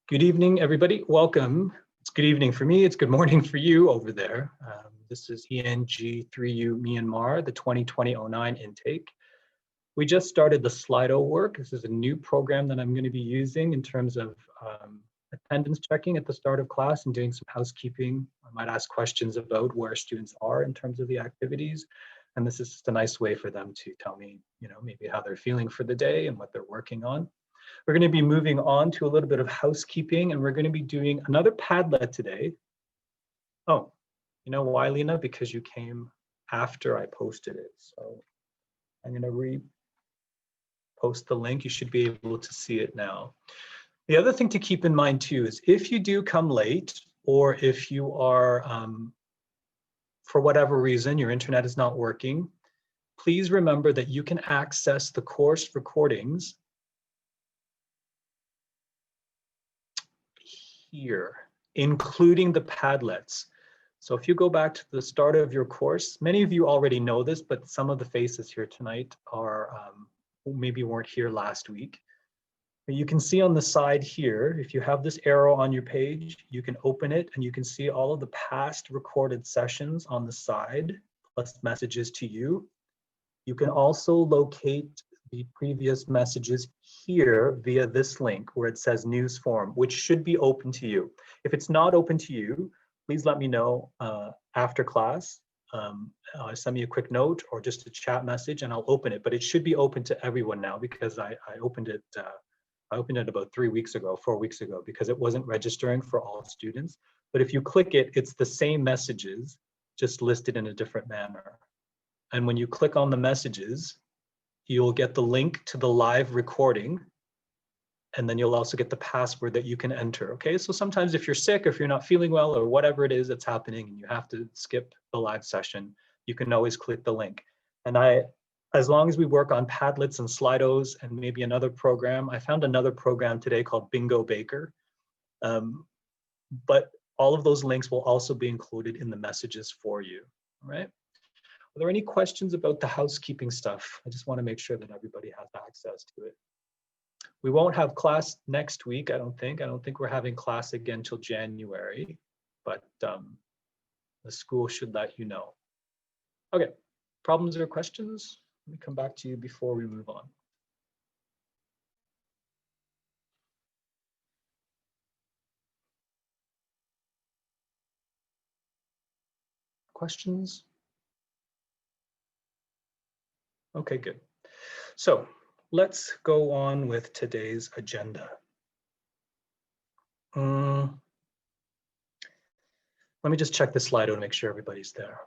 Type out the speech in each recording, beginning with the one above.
Good evening, everybody. Welcome. It's good evening for me. It's good morning for you over there. This is ENG3U Myanmar, the 2020-09 intake. We just started the Slido work. This is a new program that I'm going to be using in terms of attendance checking at the start of class and doing some housekeeping. I might ask questions about where students are in terms of the activities. And this is just a nice way for them to tell me, maybe how they're feeling for the day and what they're working on. We're going to be moving on to a little bit of housekeeping, and we're going to be doing another Padlet today. Oh, you know why, Lena? Because you came after I posted it. So I'm going to repost the link. You should be able to see it now. The other thing to keep in mind too is if you do come late, or if you are, for whatever reason, your internet is not working, please remember that you can access the course recordings here, including the Padlets. So if you go back to the start of your course, many of you already know this, but some of the faces here tonight are who maybe weren't here last week. But you can see on the side here, if you have this arrow on your page, you can open it and you can see all of the past recorded sessions on the side, plus messages to you. You can also locate the previous messages here via this link where it says news forum, which should be open to you. If it's not open to you, please let me know after class. Send me a quick note or just a chat message and I'll open it, but it should be open to everyone now because I opened it about 4 weeks ago because it wasn't registering for all students. But if you click it, it's the same messages, just listed in a different manner. And when you click on the messages, you'll get the link to the live recording, and then you'll also get the password that you can enter, okay? So sometimes if you're sick, or if you're not feeling well, or whatever it is that's happening, and you have to skip the live session, you can always click the link. And as long as we work on Padlets and Slidos and maybe another program, I found another program today called Bingo Baker, but all of those links will also be included in the messages for you, all right? Are there any questions about the housekeeping stuff? I just want to make sure that everybody has access to it. We won't have class next week, I don't think. I don't think we're having class again till January, but the school should let you know. Okay, problems or questions? Let me come back to you before we move on. Questions? Okay, good. So let's go on with today's agenda. Let me just check the Slido to make sure everybody's there.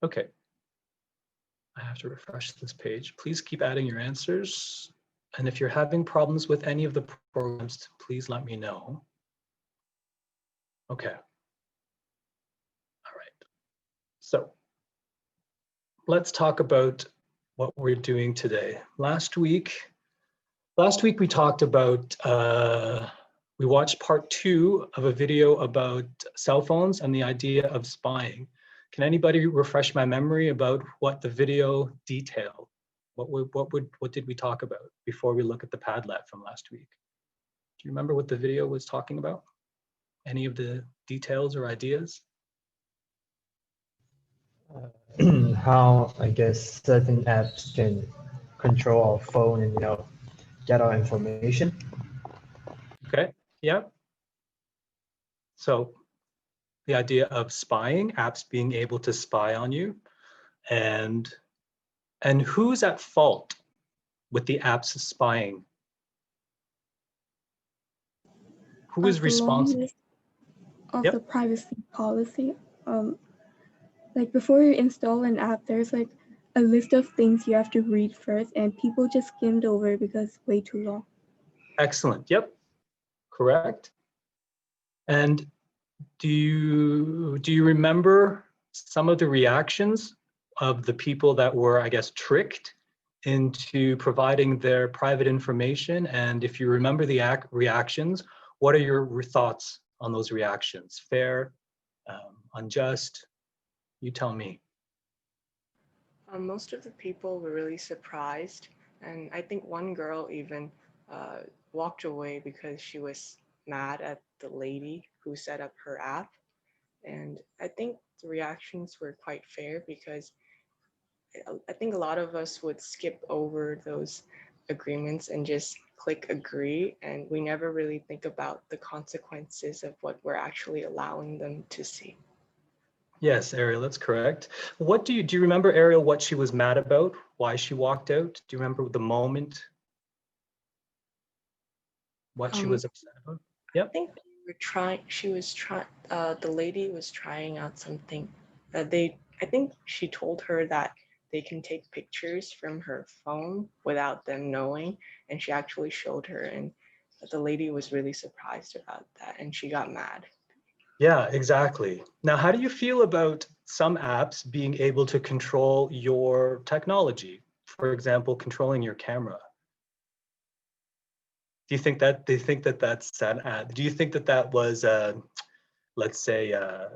Okay. I have to refresh this page. Please keep adding your answers. And if you're having problems with any of the programs, please let me know. Okay. All right. So let's talk about what we're doing today. Last week we talked about, we watched part 2 of a video about cell phones and the idea of spying. Can anybody refresh my memory about what the video detailed? What did we talk about before we look at the Padlet from last week? Do you remember what the video was talking about? Any of the details or ideas? How, I guess, certain apps can control our phone and, get our information. Okay, yeah. So the idea of spying, apps being able to spy on you, and who's at fault with the apps spying? Who is responsible? Of the privacy policy. Like before you install an app, there's like a list of things you have to read first, and people just skimmed over because it's way too long. Excellent. Yep. Correct. And do you remember some of the reactions of the people that were, I guess, tricked into providing their private information? And if you remember the reactions, what are your thoughts on those reactions? Fair, unjust? You tell me. Most of the people were really surprised, and I think one girl even walked away because she was mad at the lady who set up her app. And I think the reactions were quite fair because I think a lot of us would skip over those agreements and just click agree, and we never really think about the consequences of what we're actually allowing them to see. Yes, Ariel, that's correct. What do you remember, Ariel, what she was mad about? Why she walked out? Do you remember the moment? What she Um, was upset about? I Yep. think she was trying, the lady was trying out something. I think she told her that they can take pictures from her phone without them knowing, and she actually showed her, and the lady was really surprised about that, and she got mad. Yeah, exactly. Now, how do you feel about some apps being able to control your technology? For example, controlling your camera. Do you think that that's an ad? Do you think that that was, let's say, a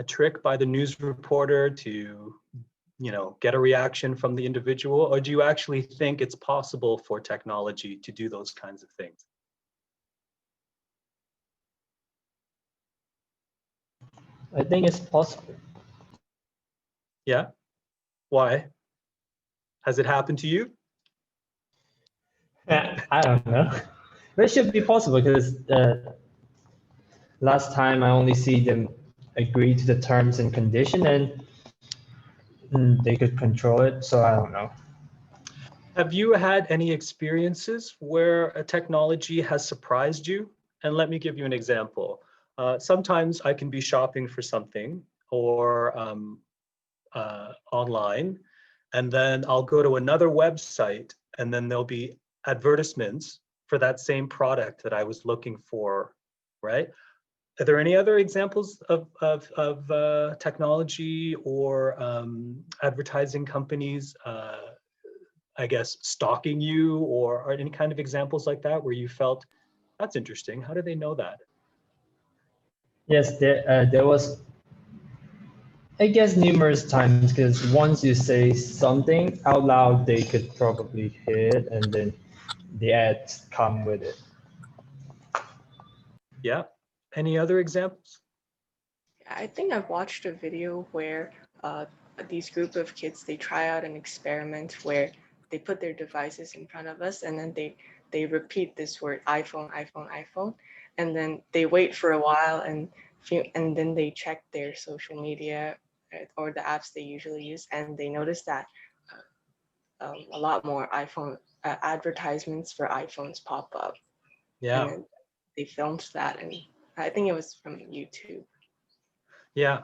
trick by the news reporter to, get a reaction from the individual, or do you actually think it's possible for technology to do those kinds of things? I think it's possible. Yeah. Why? Has it happened to you? I don't know. But it should be possible because last time I only see them agree to the terms and condition and they could control it. So I don't know. Have you had any experiences where a technology has surprised you? And let me give you an example. Sometimes I can be shopping for something or online, and then I'll go to another website, and then there'll be advertisements for that same product that I was looking for, right? Are there any other examples of technology or advertising companies I guess, stalking you or any kind of examples like that where you felt, that's interesting. How do they know that? Yes, there was, I guess, numerous times because once you say something out loud, they could probably hear it and then the ads come with it. Yeah. Any other examples? I think I've watched a video where these group of kids, they try out an experiment where they put their devices in front of us, and then they repeat this word iPhone, iPhone, iPhone, and then they wait for a while and then they check their social media or the apps they usually use, and they notice that a lot more iPhone advertisements for iPhones pop up, and Yeah. then they filmed that, and I think it was from YouTube. Yeah.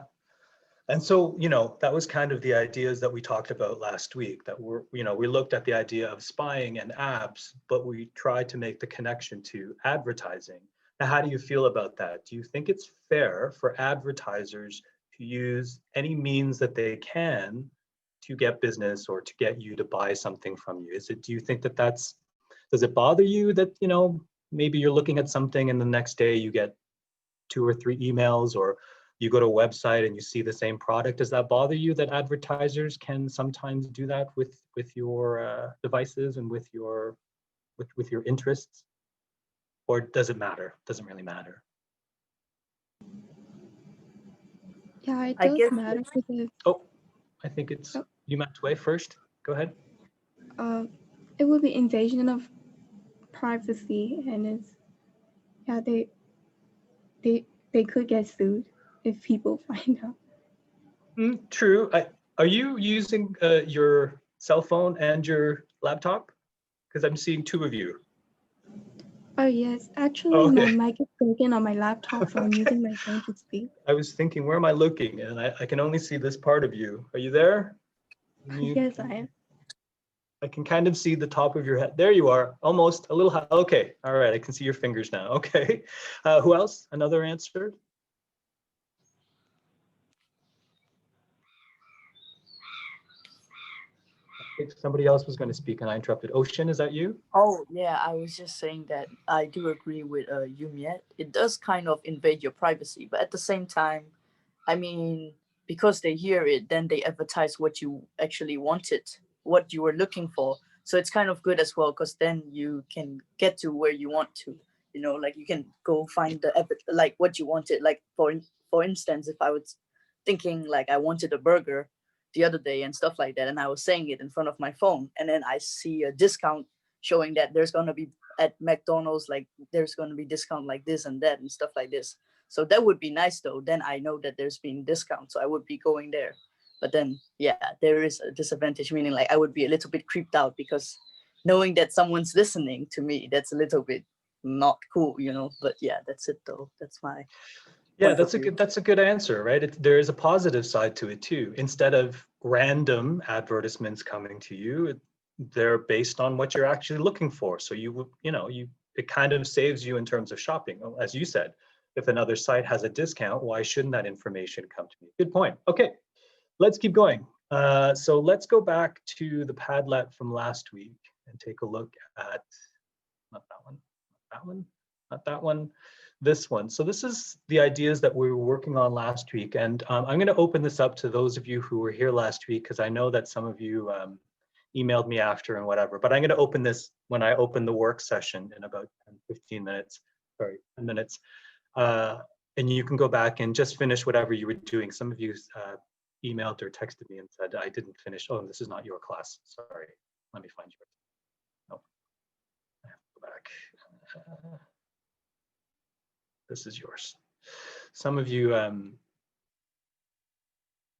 And so, that was kind of the ideas that we talked about last week, that we looked at the idea of spying and apps, but we tried to make the connection to advertising. Now, how do you feel about that? Do you think it's fair for advertisers to use any means that they can to get business or to get you to buy something from you? Do you think that does it bother you that, maybe you're looking at something and the next day you get 2 or 3 emails, or you go to a website and you see the same product? Does that bother you that advertisers can sometimes do that with your devices and with your interests? Or does it matter? Doesn't really matter. Yeah, it I does guess matter because Oh, I think it's Oh. you, Matt Way, first. Go ahead. it would be invasion of privacy, and yeah, they could get sued if people find out. True. Are you using your cell phone and your laptop? Because I'm seeing 2 of you. Oh yes, actually Oh, my okay. mic is broken on my laptop, so I'm Okay. using my phone to speak. I was thinking, where am I looking? And I can only see this part of you. Are you there? Yes, I am. I can kind of see the top of your head. There you are, almost a little high. Okay, all right, I can see your fingers now. Okay, who else? Another answer? I think somebody else was going to speak and I interrupted. Ocean, is that you? Oh yeah, I was just saying that I do agree with Yumiet. It does kind of invade your privacy, but at the same time, I mean, because they hear it, then they advertise what you actually wanted, what you were looking for. So it's kind of good as well, because then you can get to where you want to, you know, like you can go find like what you wanted. Like for instance, if I was thinking like I wanted a burger the other day and stuff like that, and I was saying it in front of my phone, and then I see a discount showing that there's going to be at McDonald's, like there's going to be discount like this and that and stuff like this. So that would be nice though. Then I know that there's been discount, so I would be going there. But then, yeah, there is a disadvantage, meaning like I would be a little bit creeped out, because knowing that someone's listening to me, that's a little bit not cool, you know. But yeah, that's it though. That's my Yeah, that's a good answer, right? There is a positive side to it too. Instead of random advertisements coming to you, they're based on what you're actually looking for. So it kind of saves you in terms of shopping. As you said, if another site has a discount, why shouldn't that information come to me? Good point. Okay, let's keep going. So let's go back to the Padlet from last week and take a look at, not that one, not that one, not that one, this one. So this is the ideas that we were working on last week. And I'm going to open this up to those of you who were here last week, because I know that some of you emailed me after and whatever, but I'm going to open this when I open the work session in about 10 minutes. And you can go back and just finish whatever you were doing. Some of you emailed or texted me and said, I didn't finish. Oh, this is not your class. Sorry. Let me find yours. No, I have to go back. This is yours. Some of you